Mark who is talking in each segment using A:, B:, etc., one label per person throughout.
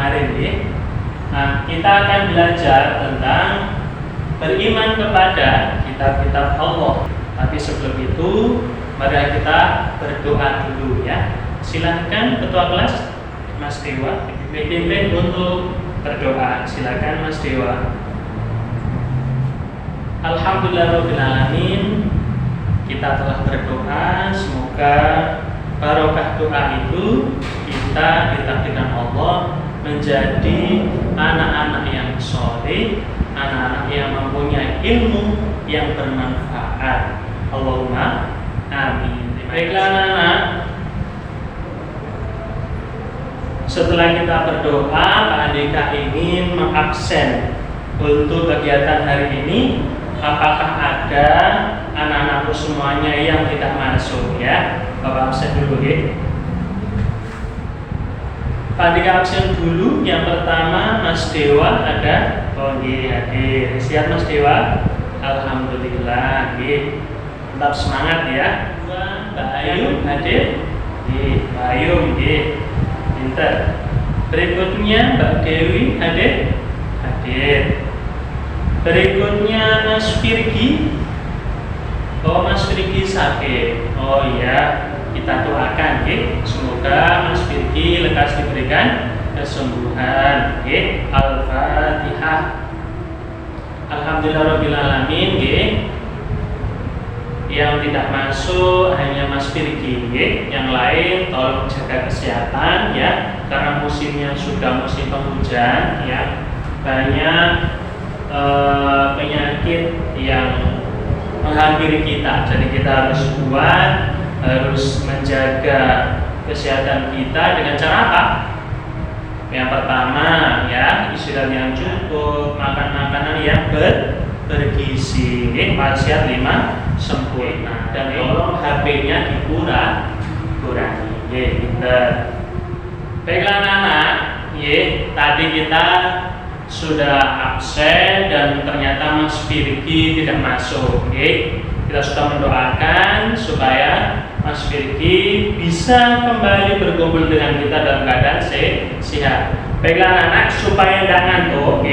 A: kemarin ya. Nah, kita akan belajar tentang beriman kepada kitab-kitab Allah. Tapi sebelum itu, mari kita berdoa dulu ya. Silahkan Ketua Kelas Mas Dewa dipimpin untuk berdoa. Silakan Mas Dewa. Alhamdulillahirobbilalamin. Kita telah berdoa, semoga barokah doa itu kita ditakdirkan Allah menjadi anak-anak yang soleh, anak-anak yang mempunyai ilmu yang bermanfaat. Allahumma amin. Baiklah anak-anak, setelah kita berdoa, Pak Andika ingin mengabsen untuk kegiatan hari ini. Apakah ada anak-anakku semuanya yang tidak masuk ya? Bapak absen dulu ya. Pak Andika absen dulu. Yang pertama Mas Dewa ada? Oh iya hadir. Siap Mas Dewa? Alhamdulillah. Tetap semangat ya. Mbak Ayu hadir? Mbak Ayu pinter. Berikutnya Mbak Dewi hadir? Hadir. Berikutnya Mas Firgi. Oh Mas Firgi sakit. Oh iya, kita doakan ya. Semoga Mas Firgi lekas diberikan kesembuhan ya. Al-Fatihah. Alhamdulillahirobbilalamin ya. Yang tidak masuk hanya Mas Firgi ya. Yang lain tolong jaga kesehatan ya, karena musimnya sudah musim penghujan ya. Banyak penyakit yang menghampiri kita, jadi kita harus kuat, harus menjaga kesehatan kita dengan cara apa? Yang pertama ya, istirahat yang cukup, makan makanan yang bergizi, wasiat 5 sempurna, dan tolong HP-nya dikurangi. Pinter. Baiklah anak-anak, tadi kita sudah absen dan ternyata Mas Firgi tidak masuk. Kita sudah mendoakan supaya Mas Firgi bisa kembali berkumpul dengan kita dalam keadaan sehat. Baiklah anak-anak, supaya tidak ngantuk,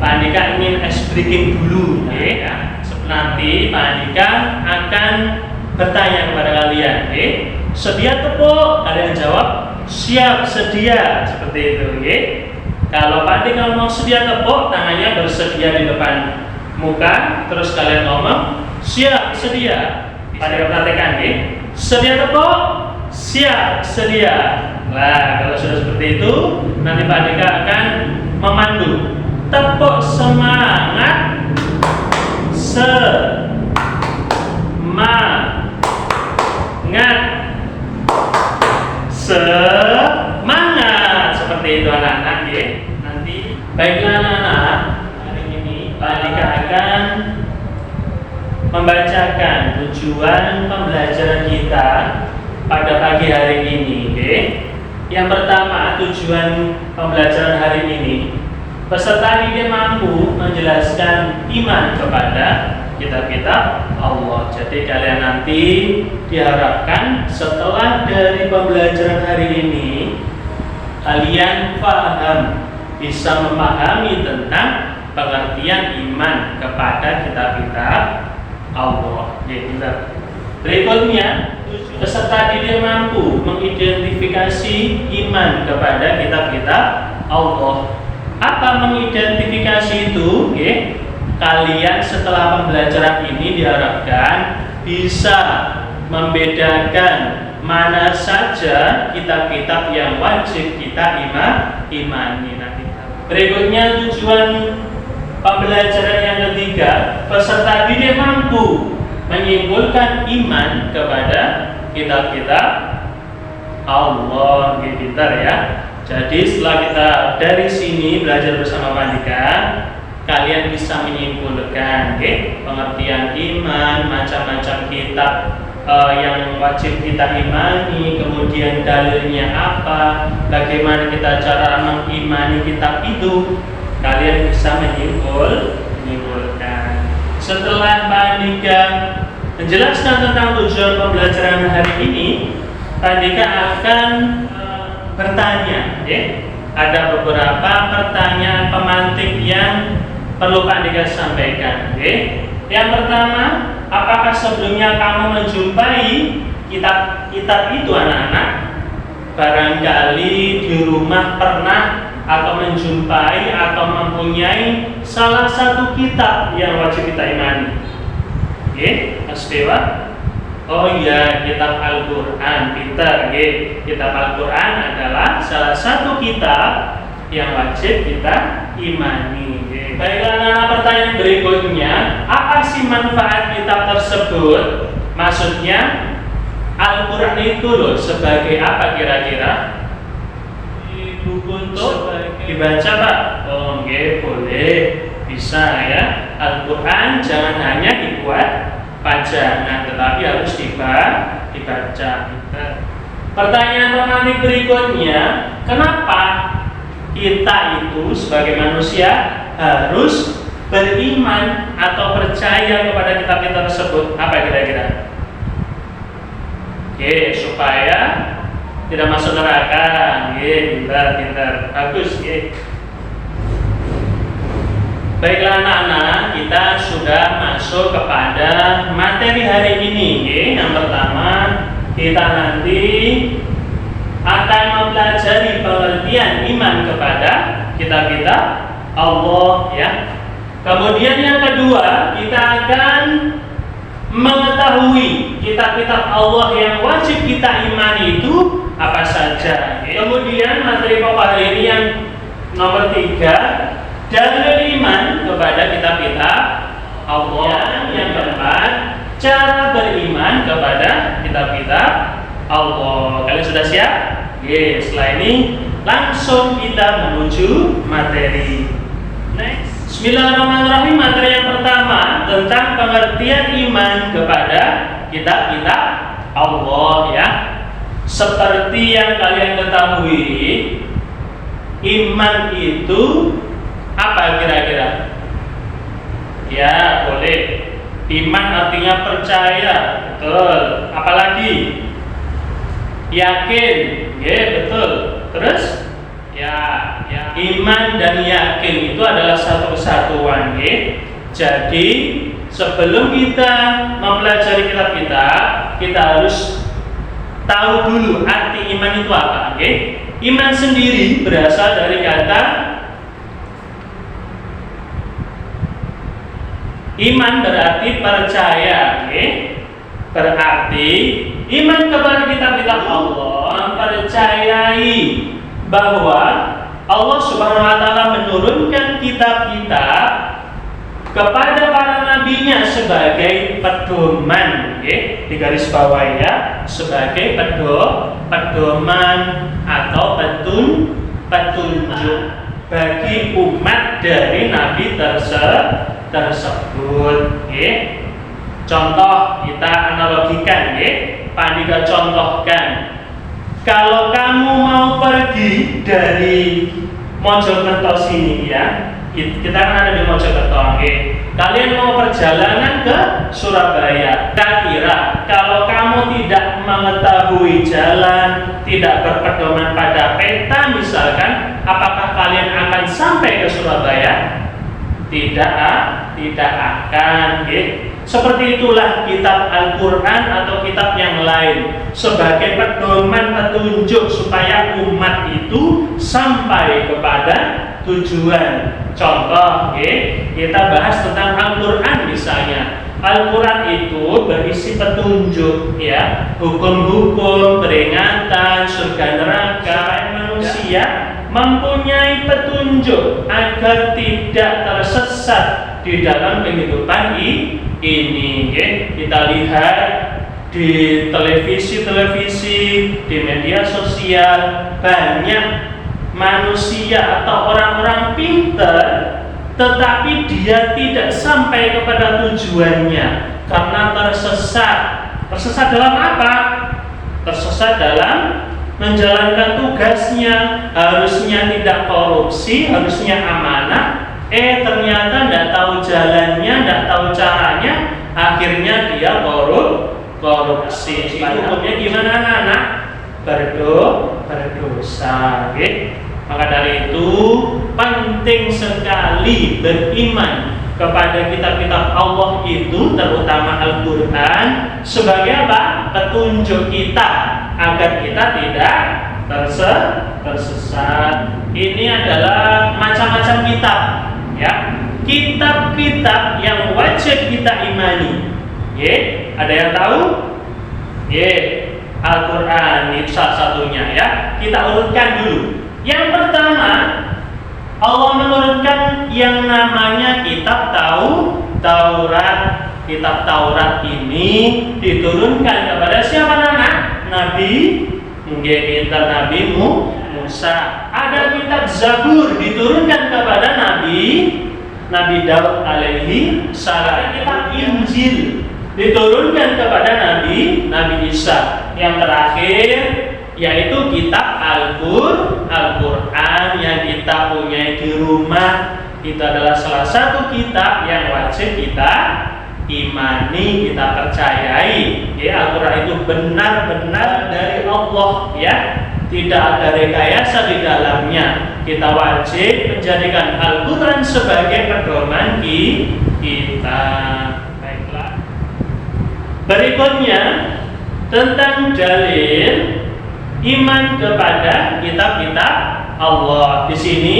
A: Pak Andika ingin ice breaking dulu ya. Nanti Pak Andika akan bertanya kepada kalian, sedia tepuk? Kalian jawab siap, sedia, seperti itu. Kalau Pak Andika ngomong sedia tepuk, tangannya bersedia di depan muka, terus kalian ngomong siap, sedia. Pak Andika perhatikan sedia tepuk, siap, sedia. Nah, kalau sudah seperti itu, nanti Pak Andika akan memandu. Tepuk semangat, semangat, seperti itu anak-anak ya. Nanti baiklah anak-anak, hari ini Pak Andika akan membacakan tujuan pembelajaran kita pada pagi hari ini. Yang pertama, tujuan pembelajaran hari ini, peserta didik mampu menjelaskan iman kepada kitab-kitab Allah. Jadi kalian nanti diharapkan setelah dari pembelajaran hari ini, kalian paham, bisa memahami tentang pengertian iman kepada kitab-kitab Allah. Berikutnya, peserta didik mampu mengidentifikasi iman kepada kitab-kitab Allah. Apa mengidentifikasi itu? Kalian setelah pembelajaran ini diharapkan bisa membedakan mana saja kitab-kitab yang wajib kita imani. Berikutnya, tujuan pembelajaran yang ketiga, peserta didik mampu menyimpulkan iman kepada kitab-kitab Allah. Pintar ya. Jadi setelah kita dari sini belajar bersama Pak Andika, kalian bisa menyimpulkan pengertian iman, macam-macam kitab yang wajib kita imani, kemudian dalilnya apa, bagaimana kita cara mengimani kitab itu. Kalian bisa menyimpulkan. Setelah Pak Andika menjelaskan tentang tujuan pembelajaran hari ini, Pak Andika akan bertanya, ada beberapa pertanyaan pemantik yang perlu Pak Andika sampaikan. Yang pertama, apakah sebelumnya kamu menjumpai kitab-kitab itu anak-anak? Barangkali di rumah pernah atau menjumpai atau mempunyai salah satu kitab yang wajib kita imani. Mas Dewa? Oh iya, kitab Al-Quran. Pintar, kitab Al-Quran adalah salah satu kitab yang wajib kita imani. Baiklah, pertanyaan berikutnya, apa sih manfaat kitab tersebut? Maksudnya Al-Quran itu loh sebagai apa kira-kira? Buku untuk dibaca Pak? Oh boleh, bisa ya. Al-Quran jangan hanya dibuat pajangan, tetapi harus dibaca. Pertanyaan pemantik berikutnya, kenapa kita itu sebagai manusia harus beriman atau percaya kepada kitab-kitab tersebut? Apa kira-kira? Supaya tidak masuk neraka. Pintar, bagus. Baiklah anak-anak, kita sudah masuk kepada materi hari ini. Yang pertama, kita nanti akan mempelajari pengertian iman kepada kitab-kitab Allah ya. Kemudian yang kedua, kita akan mengetahui kitab-kitab Allah yang wajib kita imani itu apa saja. Kemudian materi pokok hari ini yang nomor 3, dalil iman kepada kitab-kitab Allah. Yang keempat, cara beriman kepada kitab-kitab Allah. Kalian sudah siap? Setelah ini langsung kita menuju materi. Next. Bismillahirrahmanirrahim. Materi yang pertama tentang pengertian iman kepada kitab-kitab Allah ya. Seperti yang kalian ketahui, iman itu apa kira-kira? Ya, boleh. Iman artinya percaya, betul. Apalagi? Yakin, betul. Terus? Ya, iman dan yakin itu adalah satu kesatuan, Jadi sebelum kita mempelajari kitab-kitab, kita harus tahu dulu arti iman itu apa, Iman sendiri berasal dari kata iman, berarti percaya, Berarti iman kepada kitab-kitab Allah mempercayai bahwa Allah Subhanahu wa taala menurunkan kitab-kitab kepada para nabinya sebagai pedoman, di garis bawah ya, sebagai pedoman atau petunjuk bagi umat dari nabi tersebut. Contoh kita analogikan, Pak Andika contohkan. Kalau kamu mau pergi dari Mojokerto sini ya, kita kan ada di Mojokerto, kalian mau perjalanan ke Surabaya. Kira-kira kalau kamu tidak mengetahui jalan, tidak berpedoman pada peta misalkan, apakah kalian akan sampai ke Surabaya? Tidak akan. Seperti itulah kitab Al-Quran atau kitab yang lain sebagai pedoman petunjuk supaya umat itu sampai kepada tujuan. Contoh, kita bahas tentang Al-Quran misalnya. Al-Quran itu berisi petunjuk ya, hukum-hukum, peringatan, surga neraka. Manusia mempunyai petunjuk agar tidak tersesat di dalam kehidupan ini. Kita lihat di televisi, di media sosial, banyak manusia atau orang-orang pintar, tetapi dia tidak sampai kepada tujuannya karena tersesat. Tersesat dalam apa? Tersesat dalam menjalankan tugasnya. Harusnya tidak korupsi, harusnya amanah, ternyata tidak tahu jalannya, tidak tahu caranya, akhirnya dia korupsi. Hukumnya gimana anak-anak? Berdosa. Maka dari itu penting sekali beriman kepada kitab-kitab Allah itu, terutama Al-Quran, sebagai apa? Petunjuk kita agar kita tidak tersesat. Ini adalah macam-macam kitab, ya. Kitab-kitab yang wajib kita imani. Ada yang tahu? Al-Quran itu salah satunya, ya. Kita urutkan dulu. Yang pertama, Allah menurunkan yang namanya kitab Taurat. Kitab Taurat ini diturunkan kepada siapa Nabi Nabi Musa. Ada kitab Zabur diturunkan kepada Nabi Daud alaihi salam. Kitab Injil diturunkan kepada Nabi Isa. Yang terakhir yaitu kitab Al-Quran yang kita punya di rumah. Itu adalah salah satu kitab yang wajib kita imani, kita percayai. Al-Quran itu benar-benar dari Allah, ya. Tidak ada rekayasa di dalamnya. Kita wajib menjadikan Al-Quran sebagai pedoman kita. Baiklah. Berikutnya tentang dalil iman kepada kitab-kitab Allah. Di sini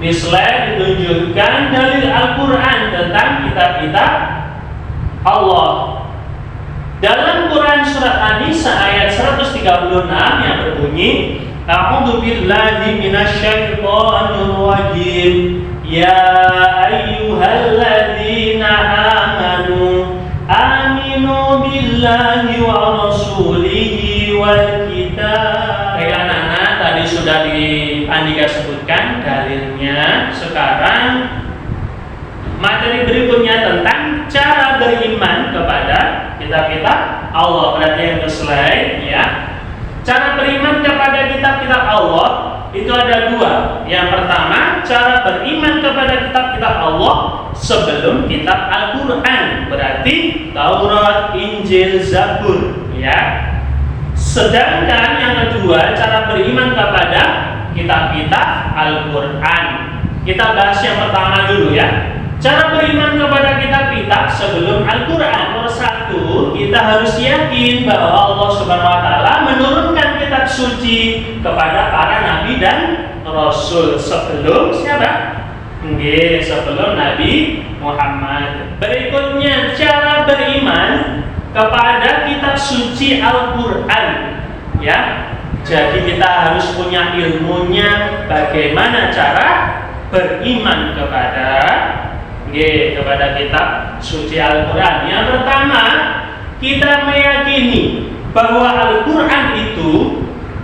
A: di slide ditunjukkan dalil Al-Quran tentang kitab-kitab Allah. Dalam Quran surat An-Nisa ayat 136 yang berbunyi, A'udzu billahi minasyaitonir rajim. Ya ayyuhalladzina amanu aminu billahi wa rasulihi wal kitab. Baiklah anak-anak, tadi sudah Andika sebutkan dalilnya. Sekarang materi berikutnya tentang cara beriman kepada kitab-kitab Allah. Berarti yang ke slide, ya. Cara beriman kepada kitab-kitab Allah itu ada dua. Yang pertama, cara beriman kepada kitab-kitab Allah sebelum kitab Al-Quran, berarti Taurat, Injil, Zabur, ya. Sedangkan yang kedua, cara beriman kepada kitab-kitab Al-Quran. Kita bahas yang pertama dulu, ya. Cara beriman kepada kitab-kitab sebelum Al-Quran. Nomor satu, kita harus yakin bahwa Allah Subhanahu wa Ta'ala menurunkan kitab suci kepada para nabi dan rasul sebelum siapa? Sebelum Nabi Muhammad. Berikutnya, cara beriman kepada kitab suci Al-Quran, ya. Jadi kita harus punya ilmunya bagaimana cara beriman kepada kitab suci Al-Quran. Yang pertama, kita meyakini bahwa Al-Quran itu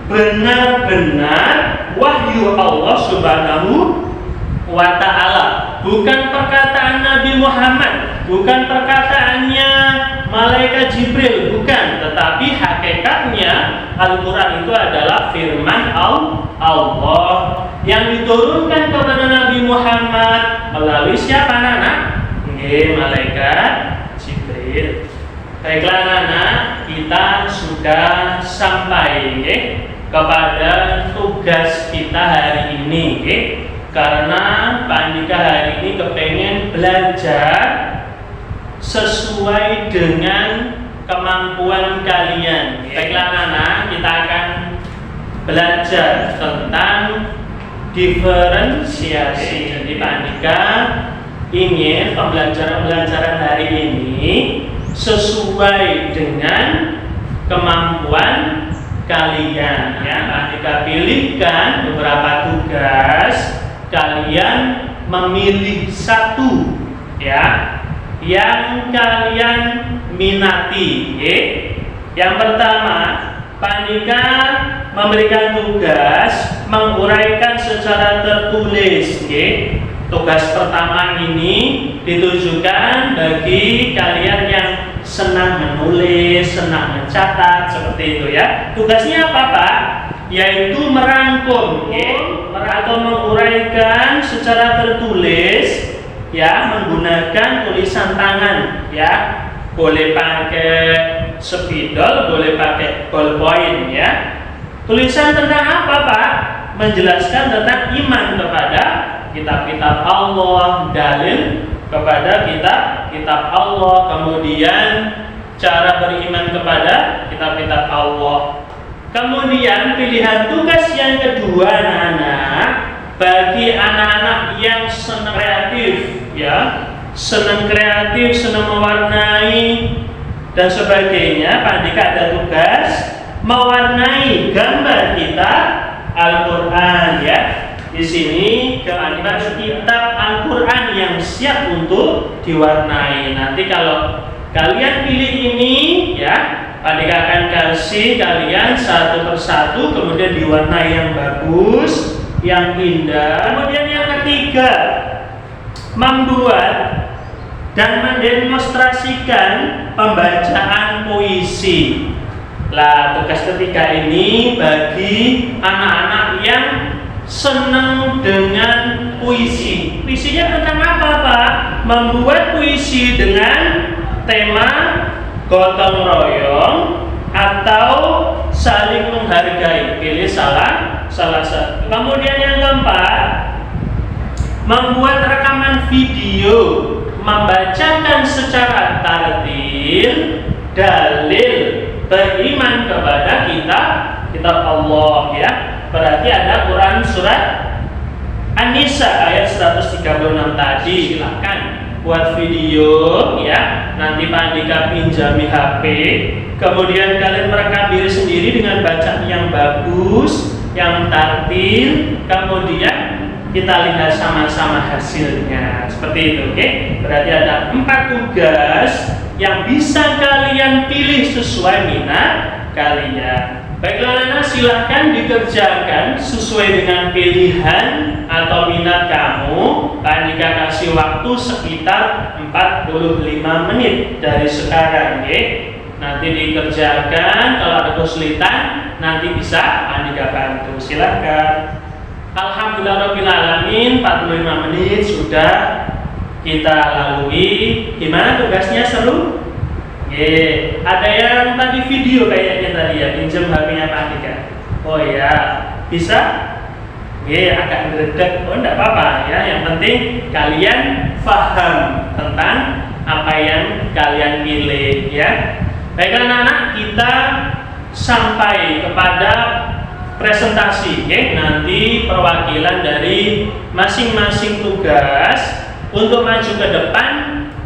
A: benar-benar wahyu Allah Subhanahu wa Ta'ala, bukan perkataan Nabi Muhammad, bukan perkataannya malaikat Jibril, bukan, tetapi hakikatnya Al-Quran itu adalah firman Allah yang diturunkan kepada Nabi Muhammad melalui siapa anak? Malaikat Jibril. Baiklah anak-anak, kita sudah sampai kepada tugas kita hari ini, karena Pak Andika hari ini kepengen belajar sesuai dengan kemampuan kalian. Baiklah anak-anak, kita akan belajar tentang diferensiasi. Jadi Pak Andika ingin pembelajaran hari ini sesuai dengan kemampuan kalian, ya. Pak Andika pilihkan beberapa tugas, kalian memilih satu, ya, yang kalian minati. Yang pertama, Pak Andika memberikan tugas menguraikan secara tertulis. Tugas pertama ini ditujukan bagi kalian yang senang menulis, senang mencatat, seperti itu, ya. Tugasnya apa, Pak? Yaitu merangkum, atau menguraikan secara tertulis, ya, menggunakan tulisan tangan, ya. Boleh pakai spidol, boleh pakai ballpoint, ya. Tulisan tentang apa, Pak? menjelaskan tentang iman kepada kitab-kitab Allah, dalil kepada kitab-kitab Allah, kemudian cara beriman kepada kitab-kitab Allah. Kemudian pilihan tugas yang kedua anak-anak, bagi anak-anak yang senang kreatif ya, senang kreatif, senang mewarnai dan sebagainya, Pak Andika ada tugas mewarnai gambar kita Al-Qur'an ya. Di sini gambar kitab Al-Qur'an yang siap untuk diwarnai. Nanti kalau kalian pilih ini ya, Pak Andika akan kasih kalian satu persatu, kemudian diwarnai yang bagus, yang indah. Kemudian yang ketiga, membuat dan mendemonstrasikan pembacaan puisi. Lah, tugas ketiga ini bagi anak-anak yang senang dengan puisi. Puisinya tentang apa, Pak? Membuat puisi dengan tema gotong royong atau saling menghargai. Pilih salah satu. Kemudian yang keempat, membuat rekaman video, membacakan secara tartil dalil beriman kepada kitab Allah ya. Berarti ada Quran surat An-Nisa ayat 136 tadi. Silakan buat video ya. Nanti Pak Andika pinjami HP. Kemudian kalian merekam diri sendiri dengan bacaan yang bagus, yang tartil. Kemudian kita lihat sama-sama hasilnya. Seperti itu, oke? Berarti ada 4 tugas yang bisa kalian pilih sesuai minat kalian. Baiklah anak, silahkan dikerjakan sesuai dengan pilihan atau minat kamu. Pak Andika kasih waktu sekitar 45 menit dari sekarang, oke? Nanti dikerjakan, kalau ada kesulitan nanti bisa Pak Andika bantu. Silahkan. Alhamdulillahirrahmanirrahim, 45 menit sudah kita lalui. Gimana tugasnya, seru? Ada yang tadi video kayaknya tadi ya, pinjam HP-nya Pak Andika. Oh ya, bisa? Agak ngedek. Oh enggak apa-apa ya, yang penting kalian paham tentang apa yang kalian pilih ya. Baiklah anak-anak, kita sampai kepada presentasi nanti perwakilan dari masing-masing tugas untuk maju ke depan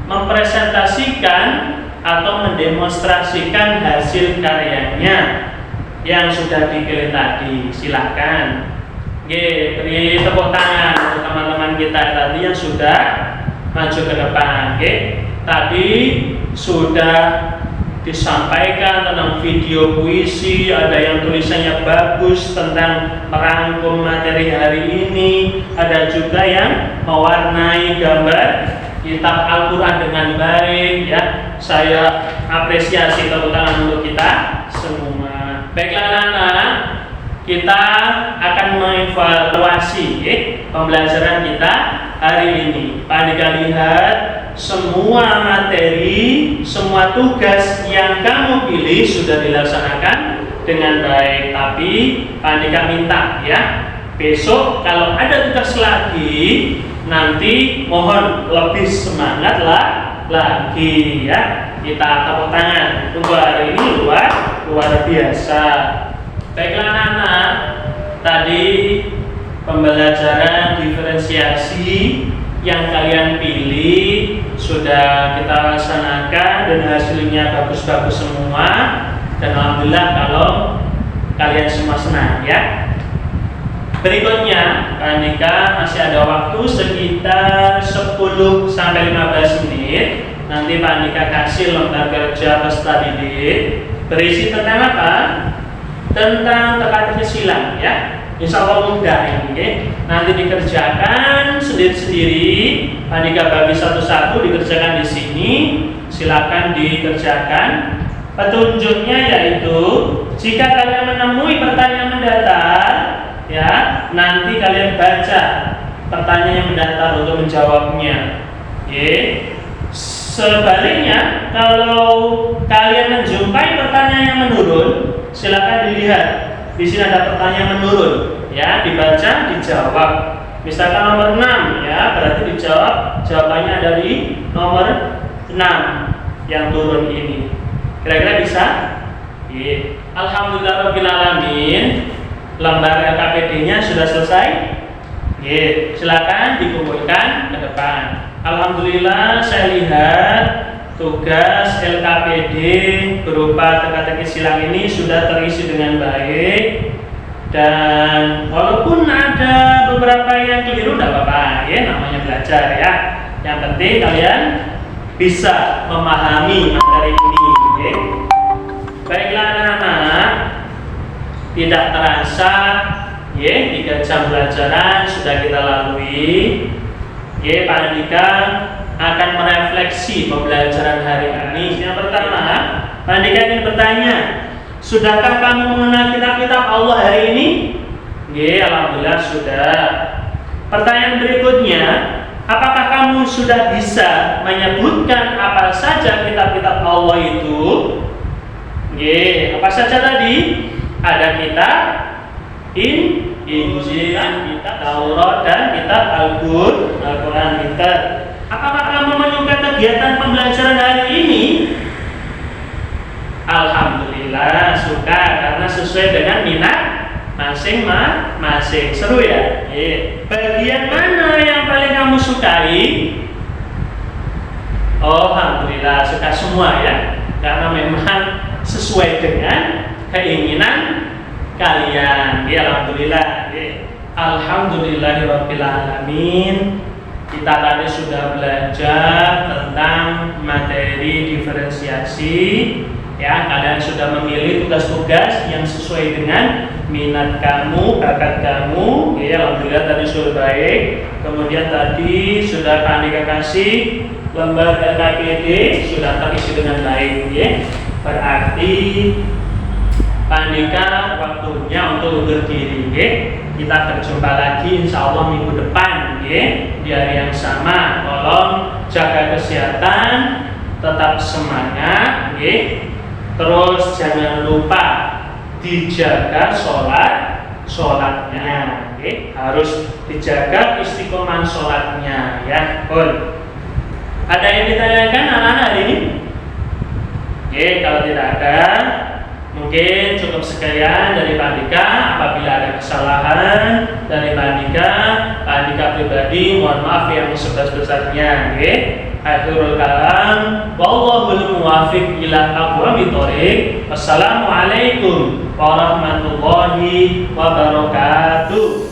A: mempresentasikan atau mendemonstrasikan hasil karyanya yang sudah dipilih tadi. Silahkan beri tepuk tangan untuk teman-teman kita tadi yang sudah maju ke depan. Tadi sudah disampaikan tentang video puisi, ada yang tulisannya bagus tentang merangkum materi hari ini, ada juga yang mewarnai gambar kitab Al-Quran dengan baik ya. Saya apresiasi, tepuk tangan untuk kita semua. Baiklah anak-anak, kita akan mengevaluasi pembelajaran kita hari ini. Pak Andika lihat semua materi, semua tugas yang kamu pilih sudah dilaksanakan dengan baik. Tapi Pak Andika minta ya, besok kalau ada tugas lagi nanti mohon lebih semangat lagi ya. Kita tepuk tangan untuk hari ini luar biasa. Baiklah anak-anak, tadi pembelajaran diferensiasi yang kalian pilih sudah kita laksanakan dan hasilnya bagus-bagus semua, dan alhamdulillah kalau kalian semua senang ya. Berikutnya Pak Andika masih ada waktu sekitar 10 sampai 15 menit. Nanti Pak Andika kasih lembar kerja peserta didik berisi tentang apa? Tentang teka-teki silang ya. Insya Allah mudah ini. Nanti dikerjakan sendiri-sendiri. Pak Andika bagi satu-satu dikerjakan di sini. Silakan dikerjakan. Petunjuknya yaitu jika kalian menemui pertanyaan mendatar, ya, nanti kalian baca pertanyaan yang mendatar untuk menjawabnya. Sebaliknya, kalau kalian menjumpai pertanyaan yang menurun, silakan dilihat. Di sini ada pertanyaan menurun. ya, dibaca, dijawab. Misalkan nomor 6 ya, berarti dijawab jawabannya dari nomor 6 yang turun ini. Kira-kira bisa? Iya. Alhamdulillahirabbil alamin. Lembar LKPD-nya sudah selesai. Iya, silakan dikumpulkan ke depan. Alhamdulillah saya lihat tugas LKPD berupa teka-teki silang ini sudah terisi dengan baik. Dan walaupun ada beberapa yang keliru, tidak apa-apa ya, namanya belajar ya. Yang penting kalian bisa memahami materi ini ya. Baiklah anak-anak, tidak terasa ya 3 jam pelajaran sudah kita lalui ya. Pak Andika akan merefleksi pembelajaran hari ini. Yang pertama, Pak Andika ingin bertanya, sudahkah kamu mengenal kitab-kitab Allah hari ini? Ya, alhamdulillah sudah. Pertanyaan berikutnya, apakah kamu sudah bisa menyebutkan apa saja kitab-kitab Allah itu? Ya, apa saja tadi? Ada kitab Injil, kitab Taurat, dan kitab Al-Quran. Apakah kamu menyukai kegiatan pembelajaran hari ini? Alhamdulillah suka, karena sesuai dengan minat masing-masing. Seru ya? Bagian mana yang paling kamu sukai? Oh, alhamdulillah suka semua ya, karena memang sesuai dengan keinginan kalian. Ya, alhamdulillah. Alhamdulillahirabbil alamin. Kita tadi sudah belajar tentang materi diferensiasi. Ya, kalian sudah memilih tugas-tugas yang sesuai dengan minat kamu, bakat kamu. Ya, alhamdulillah tadi sudah baik. Kemudian tadi sudah Pak Andika kasih lembar LKPD sudah terisi dengan baik. Ya, berarti Pak Andika waktunya untuk undur diri. Ya. Kita berjumpa lagi insya Allah minggu depan. Ya, di hari yang sama. Tolong jaga kesehatan, tetap semangat. Ya. Terus jangan lupa dijaga sholatnya, okay? Harus dijaga istiqomah sholatnya, ya. Ada yang ditanyakan anak-anak hari ini? Oke, kalau tidak ada, mungkin cukup sekian dari Pak Andika. Apabila ada kesalahan dari Pak Andika pribadi, mohon maaf yang sebesar-besarnya, oke? Akhirul kalam, wallahul muwaffiq ila aqwamit thoriq. Wassalamualaikum warahmatullahi wabarakatuh.